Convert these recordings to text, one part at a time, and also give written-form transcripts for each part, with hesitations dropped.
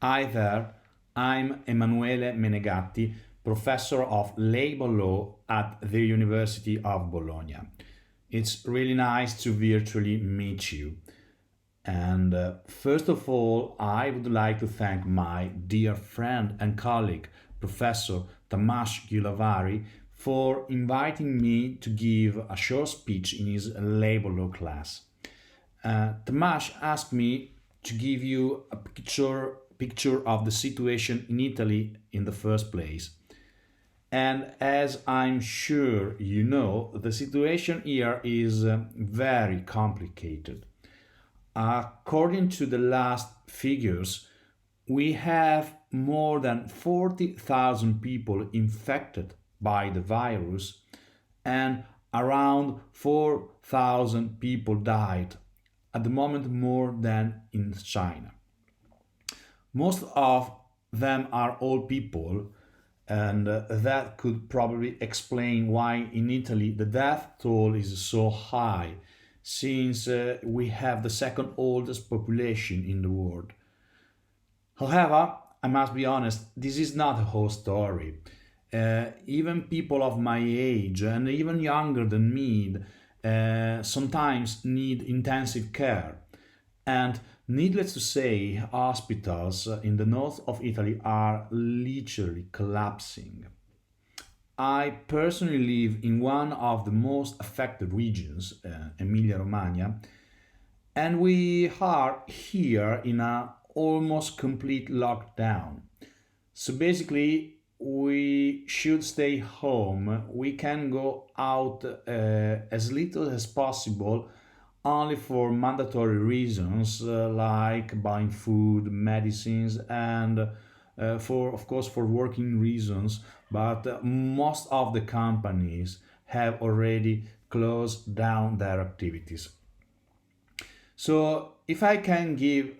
Hi there, I'm Emanuele Menegatti, professor of labor law at the University of Bologna. It's really nice to virtually meet you. And first of all, I would like to thank my dear friend and colleague, Professor Tamas Gilavari, for inviting me to give a short speech in his labor law class. Tamas asked me to give you a picture of the situation in Italy in the first place. And as I'm sure you know, the situation here is very complicated. According to the last figures, we have more than 40,000 people infected by the virus, and around 4,000 people died, at the moment more than in China. Most of them are old people, and that could probably explain why in Italy the death toll is so high, since we have the second oldest population in the world. However, I must be honest, this is not a whole story. Even people of my age and even younger than me sometimes need intensive care. And needless to say, hospitals in the north of Italy are literally collapsing. I personally live in one of the most affected regions, Emilia Romagna, and we are here in a almost complete lockdown. So basically, we should stay home. We can go out as little as possible, only for mandatory reasons like buying food, medicines, and for, of course, for working reasons. But most of the companies have already closed down their activities. So, if I can give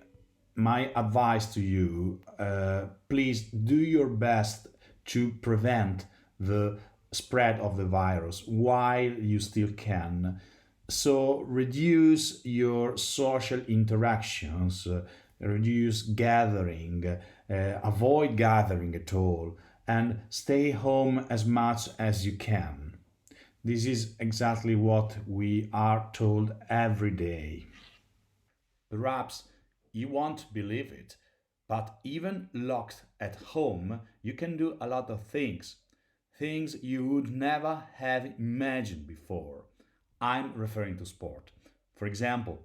my advice to you, please do your best to prevent the spread of the virus while you still can. So, reduce your social interactions, reduce gathering, avoid gathering at all, and stay home as much as you can. This is exactly what we are told every day. Perhaps you won't believe it, but even locked at home, you can do a lot of things. Things you would never have imagined before. I'm referring to sport. For example,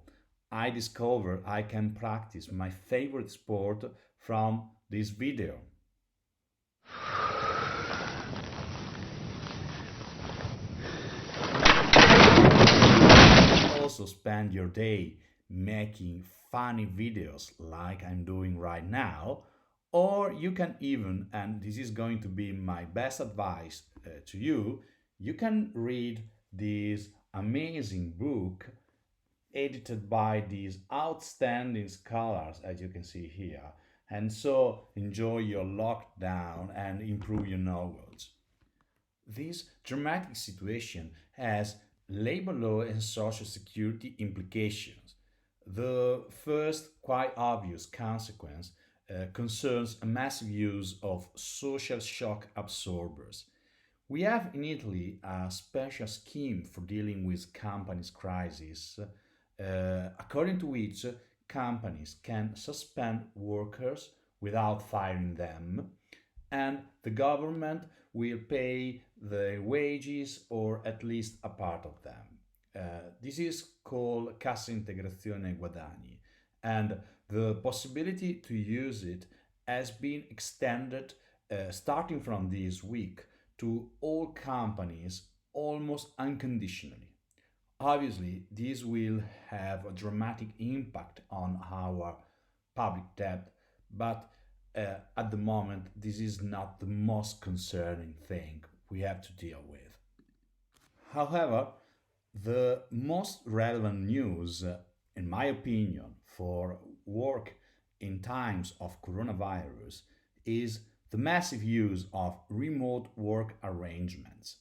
I discovered I can practice my favorite sport from this video. Also spend your day making funny videos like I'm doing right now, or you can even, and this is going to be my best advice to you, you can read this amazing book edited by these outstanding scholars, as you can see here, and so enjoy your lockdown and improve your knowledge. This dramatic situation has labor law and social security implications. The first, quite obvious consequence concerns a massive use of social shock absorbers. We have in Italy a special scheme for dealing with companies' crises, according to which companies can suspend workers without firing them, and the government will pay the wages or at least a part of them. This is called Cassa Integrazione Guadagni, and the possibility to use it has been extended starting from this week to all companies almost unconditionally. Obviously, this will have a dramatic impact on our public debt, but at the moment, this is not the most concerning thing we have to deal with. However, the most relevant news, in my opinion, for work in times of coronavirus is the massive use of remote work arrangements.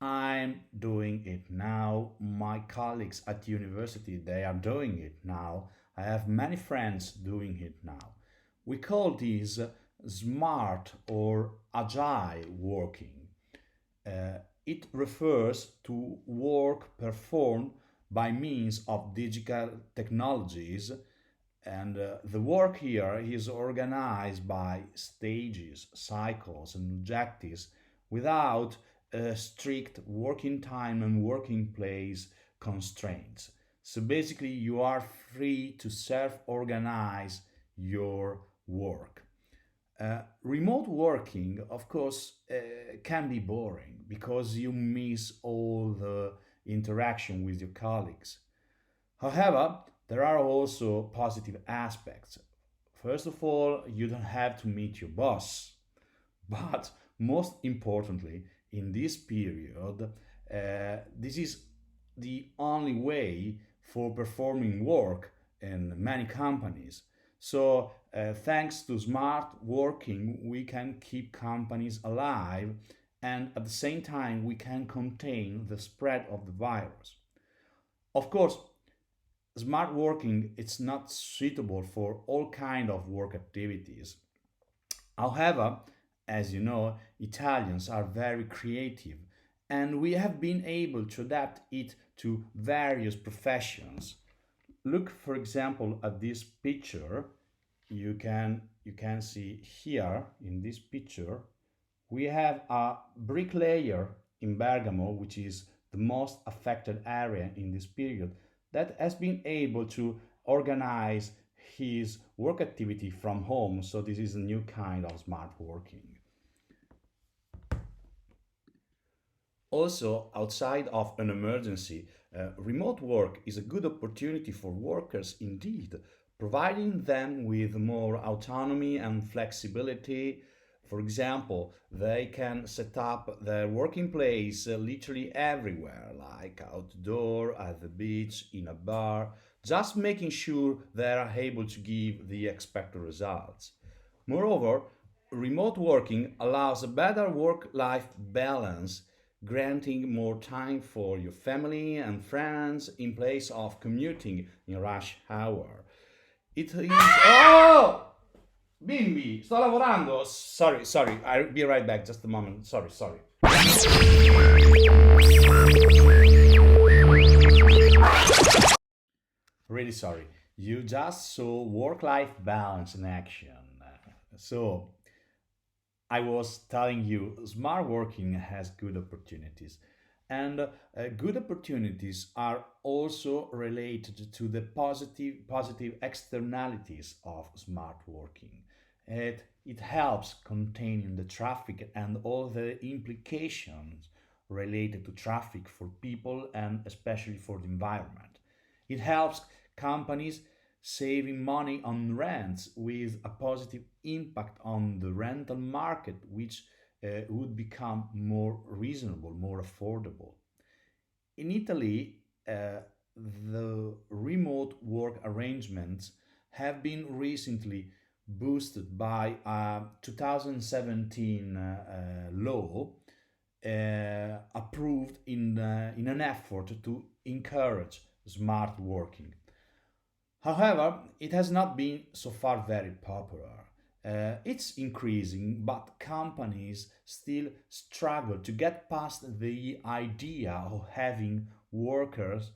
I'm doing it now. My colleagues at university, they are doing it now. I have many friends doing it now. We call this smart or agile working. It refers to work performed by means of digital technologies, and the work here is organized by stages, cycles, and objectives without strict working time and working place constraints. So basically, you are free to self organize your work. Remote working, of course, can be boring because you miss all the interaction with your colleagues. However, there are also positive aspects. First of all, you don't have to meet your boss. But most importantly, in this period, this is the only way for performing work in many companies. So, thanks to smart working, we can keep companies alive and at the same time, we can contain the spread of the virus. Of course, smart working it's not suitable for all kind of work activities. However, as you know, Italians are very creative and we have been able to adapt it to various professions. Look for example at this picture. You can see here in this picture we have a bricklayer in Bergamo, which is the most affected area in this period, that has been able to organize his work activity from home. So, this is a new kind of smart working. Also, outside of an emergency, remote work is a good opportunity for workers indeed, providing them with more autonomy and flexibility. For example, they can set up their working place literally everywhere, like outdoor, at the beach, in a bar, just making sure they are able to give the expected results. Moreover, remote working allows a better work life balance, granting more time for your family and friends in place of commuting in rush hour. It is. Oh! Bimbi, sto lavorando. Sorry, sorry. I'll be right back. Just a moment. Sorry, sorry. Really sorry. You just saw work life balance in action. So, I was telling you, smart working has good opportunities. And good opportunities are also related to the positive externalities of smart working. It helps containing the traffic and all the implications related to traffic for people and especially for the environment. It helps companies saving money on rents with a positive impact on the rental market, which would become more reasonable, more affordable. In Italy, the remote work arrangements have been recently boosted by a 2017 law approved in an effort to encourage smart working. However, it has not been so far very popular. It's increasing, but companies still struggle to get past the idea of having workers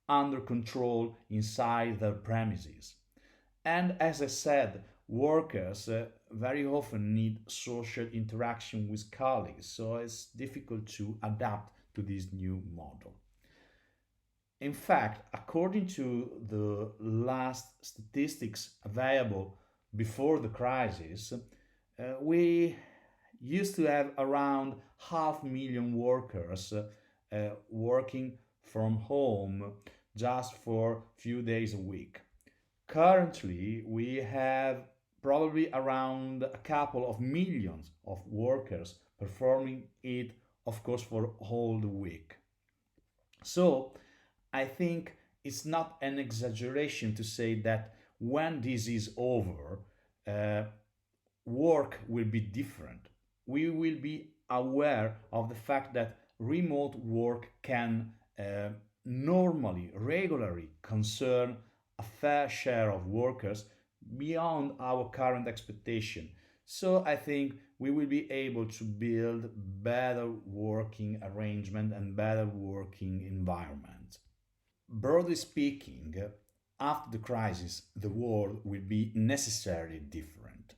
under control inside their premises. And as I said, workers very often need social interaction with colleagues, so it's difficult to adapt to this new model. In fact, according to the last statistics available before the crisis, we used to have around half million workers working from home just for few days a week. Currently, we have probably around a couple of millions of workers performing it, of course, for all the week. So, I think it's not an exaggeration to say that when this is over, uh, work will be different. We will be aware of the fact that remote work can normally, regularly concern a fair share of workers beyond our current expectation. So I think we will be able to build better working arrangement and better working environment. Broadly speaking, after the crisis, the world will be necessarily different.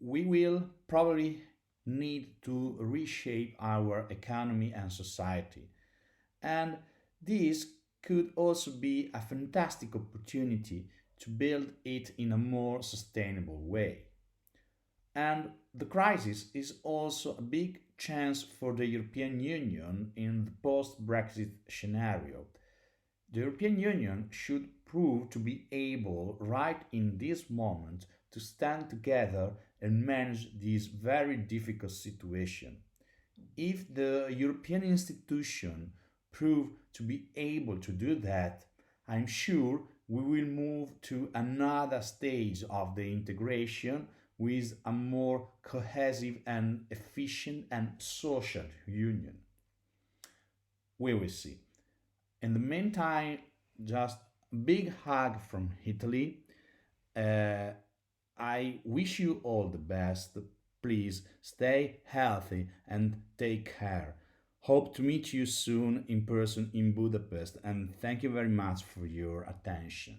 We will probably need to reshape our economy and society. And this could also be a fantastic opportunity to build it in a more sustainable way. And the crisis is also a big chance for the European Union in the post Brexit scenario. The European Union should prove to be able, right in this moment, to stand together and manage this very difficult situation. If the European institution prove to be able to do that, I'm sure we will move to another stage of the integration with a more cohesive and efficient and social union. We will see. In the meantime, just a big hug from Italy. Uh, I wish you all the best. Please stay healthy and take care. Hope to meet you soon in person in Budapest, and thank you very much for your attention.